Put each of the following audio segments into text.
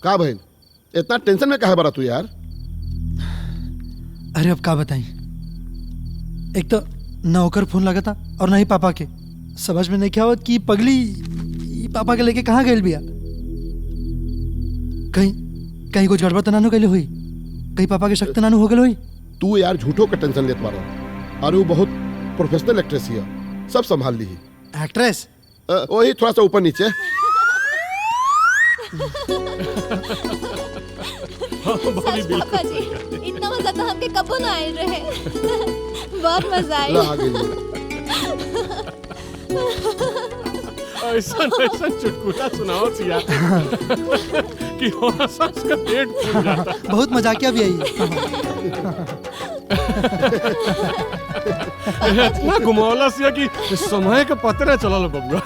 का भाई इतना टेंशन में काहे बरा तू यार? अरे अब का बताई, एक तो न होकर फोन लगा था और न ही पापा के। समझ में नहीं क्या होत कि पगली पापा के लेके कहाँ गए बिया। कहीं कहीं कुछ गड़बड़ तो नानू कैले हुई, कहीं पापा के शक तो नानू हो गए हुई। तू यार झूठों का टेंशन लेत बारा। अरे वो बहुत प्रोफेशनल एक्ट्रेस है, सब संभाल ली। एक्ट्रेस वही थोड़ा सा ऊपर नीचे। पापा जी इतना मजा तो हमके कबो ना आए रहे। बहुत मजा आया। ऐसा चुटकुला सुनाओ सिया कि वहाँ सबका पेट फूल जाता। बहुत मजाकिया भी आई। इतना घुमावला सिया कि समय का पता न चलल बबुआ।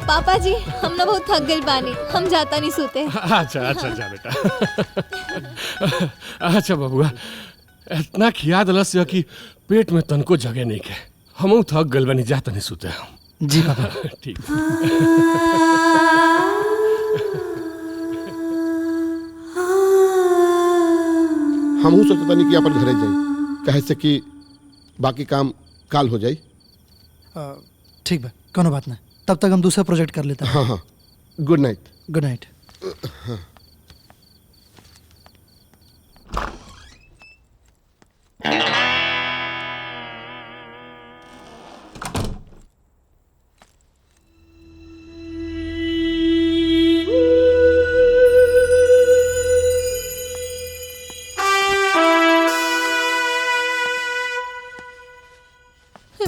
पापा जी हम ना बहुत थक गई बानी, हम जाता नहीं सोते। अच्छा अच्छा जा बेटा। अच्छा बबुआ इतना खिया दिलस कि पेट में तनको जगह नहीं के, हम थक गल बनी जाता नहीं सोते हम। जी पापा ठीक। हम सोचता नहीं कि अपन घरे जाए, कहे से कि बाकी काम काल हो जाए। ठीक बा, कोनो बात ना। तब तक हम दूसरा प्रोजेक्ट कर लेते हैं। हाँ हाँ, गुड नाइट। Good night.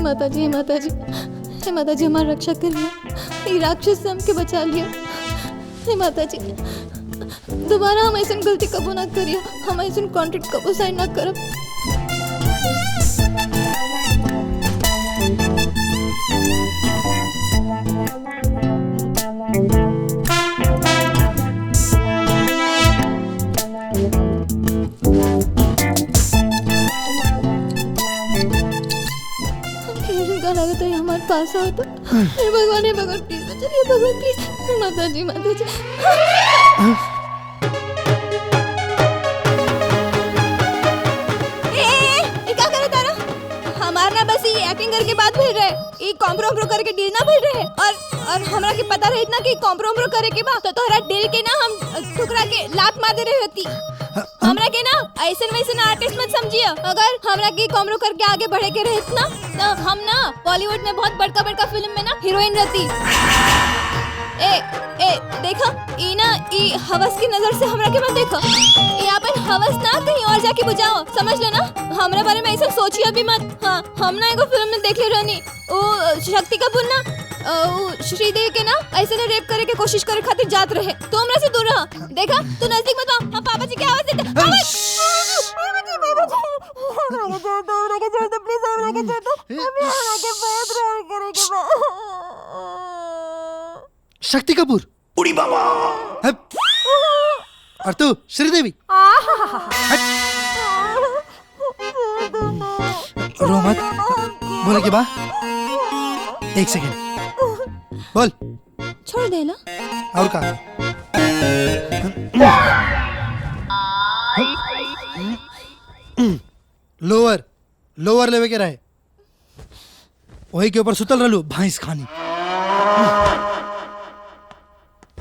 माता जी माता जी हमारी रक्षा करिए, ये राक्षस से हमके बचा लिया। हे माता जी दोबारा हम ऐसा गलती कबो ना करिए, हम ऐसा कॉन्ट्रैक्ट कबो साइन ना करब। हमारे पास आओ तो। भगवान प्लीज चलिए, भगवान प्लीज। माता जी क्या करे तारा? हमारा ना बस ये एक्टिंग करके बात भेज रहे, ये कॉम्प्रोम्प्रो करके डील ना भेज रहे। और हमरा के पता रहे इतना कि कॉम्प्रोम्प्रो करे के बाद तो तोहरा डील के ना हम ठुकरा के लात मार दे रहे होती। हमरा के ना ऐसे वैसे आर्टिस्ट मत समझिए। अगर हमरा के कॉम्प्रो करके आगे बढ़े के रहे इतना तो हम ना बॉलीवुड में बहुत बड़का फिल्म में ना हीरोइन रहती। देखो ई ना ई हवस की नजर से हमरा के मत देखो। ये अपन हवस ना कहीं और जाके बुझाओ, समझ लो ना। हमरा बारे में ऐसा सोचिए भी मत। हाँ हम ना एगो फिल्म में देख ले रहनी, ओ शक्ति कपूर ना श्रीदेवी के ना ऐसे ना रेप करे के कोशिश करे खातिर जात रहे, तो हमरा से दूर रह। देखा तू नजदीक मत आ। हम पापा जी की आवाज देते। शक्ति कपूर उड़ी बाबा और तू श्रीदेवी। रो मत, बोले के बा। एक सेकेंड बोल। छोड़ दे ना। और का लोअर लेवे के रहे, वही के ऊपर सुतल रहलू भैंस खानी।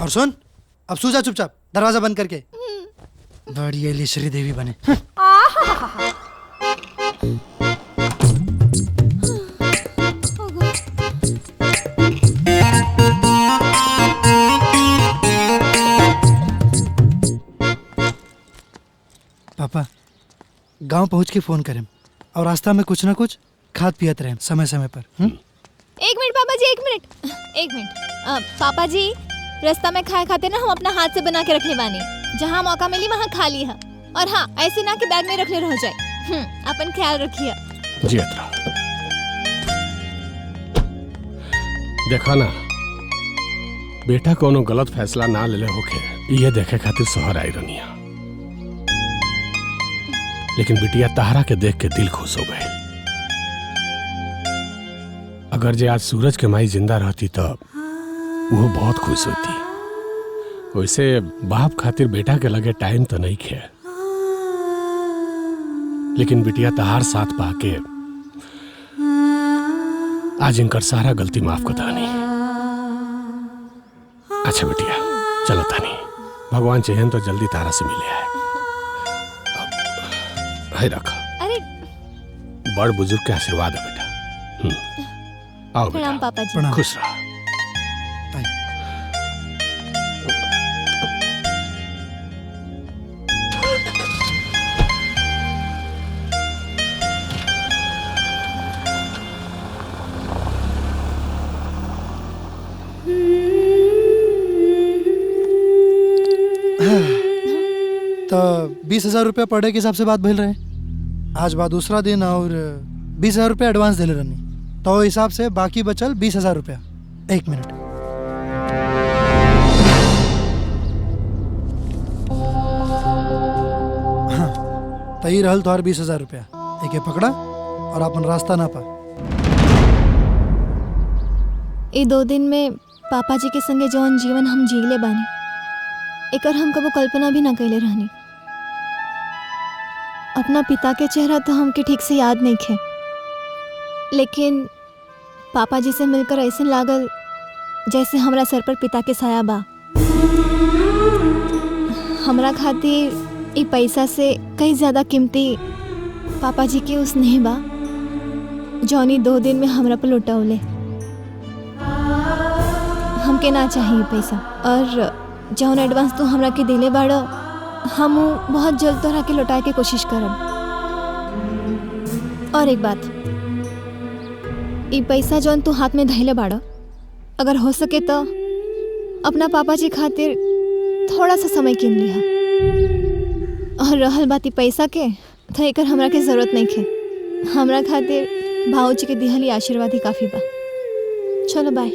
और सुन, अब सो जा चुपचाप, दरवाजा बंद करके। बड़ी एली श्रीदेवी बने। पापा गांव पहुंच के फोन करें और रास्ता में कुछ ना कुछ खाद पियत रहें समय समय पर। एक मिनट पापा जी, एक मिनट। पापा जी रास्ता में खाए खाते ना हम अपना हाथ से बना के रखने वानी, जहाँ मौका मिली वहाँ खा ली है। और हाँ ऐसे ना कि बैग में रखने रह जाए। अपन ख्याल रखिए। जी अतरा देखा ना बेटा कोनो गलत फैसला ना ले होके ये देखे खातिर शहर आई रनिया, लेकिन बिटिया तारा के देख के दिल खुश हो गए। अगर जे आज सूरज के माई जिंदा रहती तब वो बहुत खुश होती, वैसे बाप खातिर बेटा के लगे टाइम तो नहीं खे, लेकिन बिटिया तहार साथ पाके आज इनकर सारा गलती माफ कर दानी। अच्छा बिटिया चलो तानी, भगवान चाहे तो जल्दी तारा से मिले आए। है रखा, अरे बड़ बुजुर्ग के आशीर्वाद है बेटा। आओ प्रणाम बेटा, पापा जी। प्रणाम। खुश रहो। तो 20,000 रुपया पर डे के हिसाब से बात भेल रहे। आज बा दूसरा दिन और 20,000 रुपया एडवांस दिले रहनी, तो हिसाब से बाकी बचल 20,000 रुपया। 1 मिनट। हाँ, तो ये रहल तोहर 20,000 रुपया। एक पकड़ा और अपन रास्ता ना पा। ये 2 दिन में पापा जी के संगे जौन जीवन हम जीले बानी, एकर हम कबो कल्पना भी ना कैले रहनी। अपना पिता के चेहरा तो हमके ठीक से याद नहीं खे, लेकिन पापा जी से मिलकर ऐसे लागल जैसे हमरा सर पर पिता के साया बा। हमरा खातिर ई पैसा से कई ज्यादा कीमती पापा जी के उस स्नेह बा जौनी 2 दिन में हमरा पर लुटौले। हमके ना चाहिए पैसा, और जौन एडवांस तू हमरा के दिले बाड़ो हम बहुत जल्द तोहरा के लौटाए के कोशिश करब। और एक बात, ई पैसा जौन तू हाथ में धइले बाड़ो, अगर हो सके तो अपना पापा जी खातिर थोड़ा सा समय कीन लिहा। और रहल बात ई पैसा के, तो एकर हमरा के जरूरत नहीं खे। हमरा खातिर भाऊजी के दिहली आशीर्वाद ही काफी बा। चलो बाय।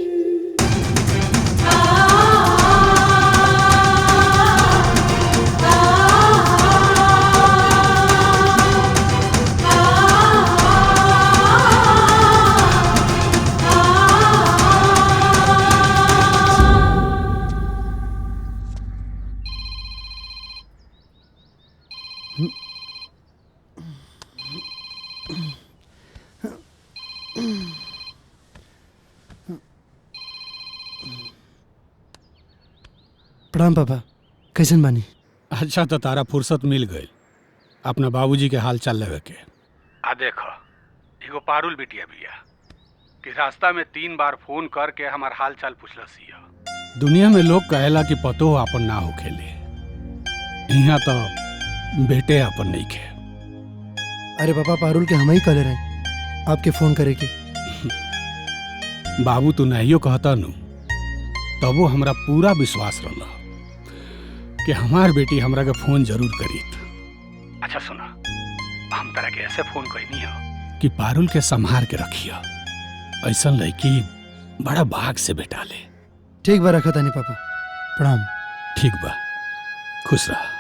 प्रणाम पापा, कैसन बानी? अच्छा तो तारा फुर्सत मिल गई अपना बाबूजी के हाल चाल लेवे के। आ देखो एगो पारुल बिटिया बिया कि रास्ता में 3 बार फोन करके हमार हाल चाल पूछलस। दुनिया में लोग कहेला कि पतो अपन ना होखेले, यहाँ तो बेटे अपन नहीं खे। अरे पापा, पारुल के हम ही कहले रहे आपके फोन करे के। बाबू तू नहीं कहता नु, तबो हमरा पूरा विश्वास रहला कि हमार बेटी हमरा के फोन जरूर करीत। अच्छा सुना, हम तरह के ऐसे फोन कहनी हो कि पारुल के संभार के रखिया, ऐसा लड़की बड़ा भाग से बेटा ले। ठीक बा, रखा तानी पापा। प्रणाम। ठीक बा, खुश रहा।